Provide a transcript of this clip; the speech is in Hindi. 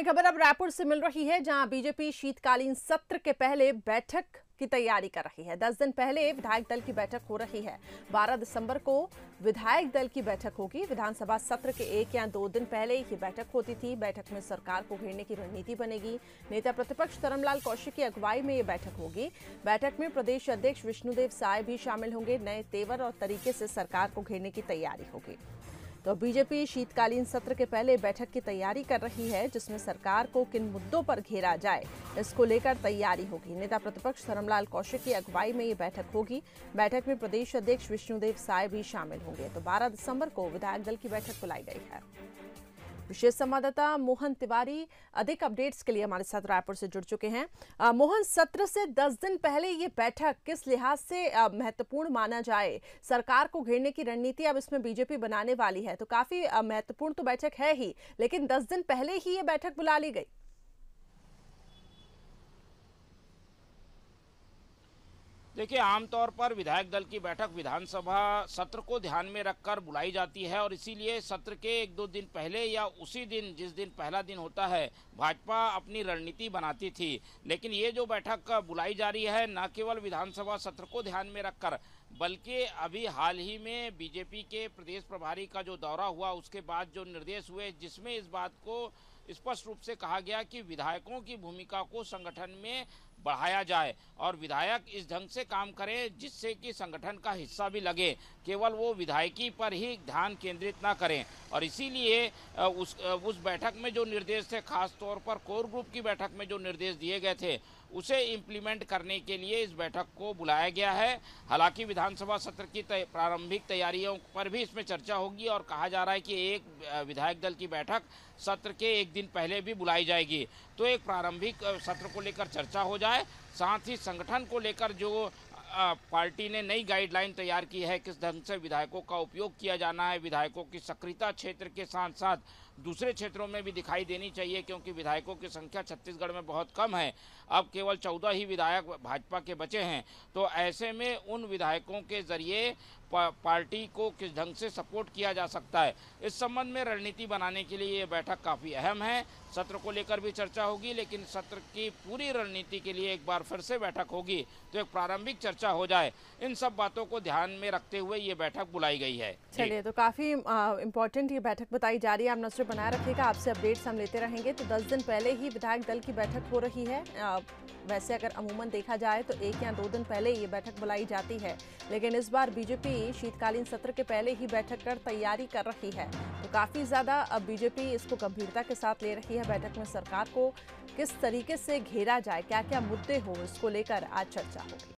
खबर अब रायपुर से मिल रही है, जहां बीजेपी शीतकालीन सत्र के पहले बैठक की तैयारी कर रही है। 10 दिन पहले विधायक दल की बैठक हो रही है। 12 दिसंबर को विधायक दल की बैठक होगी। विधानसभा सत्र के 1 या 2 दिन पहले ये बैठक होती थी। बैठक में सरकार को घेरने की रणनीति बनेगी। नेता प्रतिपक्ष धर्मलाल कौशिक की अगुवाई में ये बैठक होगी। बैठक में प्रदेश अध्यक्ष विष्णुदेव साय भी शामिल होंगे। नए तेवर और तरीके से सरकार को घेरने की तैयारी होगी। तो बीजेपी शीतकालीन सत्र के पहले बैठक की तैयारी कर रही है, जिसमें सरकार को किन मुद्दों पर घेरा जाए, इसको लेकर तैयारी होगी। नेता प्रतिपक्ष धर्मलाल कौशिक की अगुवाई में ये बैठक होगी। बैठक में प्रदेश अध्यक्ष विष्णुदेव साय भी शामिल होंगे। तो 12 दिसंबर को विधायक दल की बैठक बुलाई गई है। विशेष संवाददाता मोहन तिवारी अधिक अपडेट्स के लिए हमारे साथ रायपुर से जुड़ चुके हैं। मोहन, सत्र से 10 दिन पहले ये बैठक किस लिहाज से महत्वपूर्ण माना जाए? सरकार को घेरने की रणनीति अब इसमें बीजेपी बनाने वाली है, तो काफी महत्वपूर्ण तो बैठक है ही, लेकिन 10 दिन पहले ही ये बैठक बुला ली गई। देखिए, आमतौर पर विधायक दल की बैठक विधानसभा सत्र को ध्यान में रखकर बुलाई जाती है और इसीलिए सत्र के 1-2 दिन पहले या उसी दिन जिस दिन पहला दिन होता है, भाजपा अपनी रणनीति बनाती थी। लेकिन ये जो बैठक बुलाई जा रही है, न केवल विधानसभा सत्र को ध्यान में रखकर, बल्कि अभी हाल ही में बीजेपी के प्रदेश प्रभारी का जो दौरा हुआ उसके बाद जो निर्देश हुए, जिसमें इस बात को स्पष्ट रूप से कहा गया कि विधायकों की भूमिका को संगठन में बढ़ाया जाए और विधायक इस ढंग से काम करें जिससे कि संगठन का हिस्सा भी लगे, केवल वो विधायकी पर ही ध्यान केंद्रित ना करें। और इसीलिए उस बैठक में जो निर्देश थे, खास तौर पर कोर ग्रुप की बैठक में जो निर्देश दिए गए थे, उसे इम्प्लीमेंट करने के लिए इस बैठक को बुलाया गया है। हालांकि विधानसभा सत्र की प्रारंभिक तैयारियों पर भी इसमें चर्चा होगी और कहा जा रहा है कि एक विधायक दल की बैठक सत्र के 1 दिन पहले भी बुलाई जाएगी। तो एक प्रारंभिक सत्र को लेकर चर्चा हो जाए, साथ ही संगठन को लेकर जो पार्टी ने नई गाइडलाइन तैयार की है, किस ढंग से विधायकों का उपयोग किया जाना है, विधायकों की सक्रियता क्षेत्र के साथ साथ दूसरे क्षेत्रों में भी दिखाई देनी चाहिए, क्योंकि विधायकों की संख्या छत्तीसगढ़ में बहुत कम है। अब केवल 14 ही विधायक भाजपा के बचे हैं। तो ऐसे में उन विधायकों के जरिए पार्टी को किस ढंग से सपोर्ट किया जा सकता है, इस संबंध में रणनीति बनाने के लिए ये बैठक काफ़ी अहम है। सत्र को लेकर भी चर्चा होगी, लेकिन सत्र की पूरी रणनीति के लिए एक बार फिर से बैठक होगी, तो एक प्रारंभिक चर्चा हो जाए। इन सब बातों को ध्यान में रखते हुए ये बैठक बुलाई गई है। चलिए, तो काफ़ी इम्पोर्टेंट ये बैठक बताई जा रही है। आप नजर बनाए रखिएगा, आपसे अपडेट्स हम लेते रहेंगे। तो 10 दिन पहले ही विधायक दल की बैठक हो रही है। वैसे अगर अमूमन देखा जाए तो 1 या 2 दिन पहले ये बैठक बुलाई जाती है, लेकिन इस बार बीजेपी शीतकालीन सत्र के पहले ही बैठक कर तैयारी कर रही है। तो काफ़ी ज़्यादा अब बीजेपी इसको गंभीरता के साथ ले रही है। बैठक में सरकार को किस तरीके से घेरा जाए, क्या क्या मुद्दे हो, इसको लेकर आज चर्चा होगी।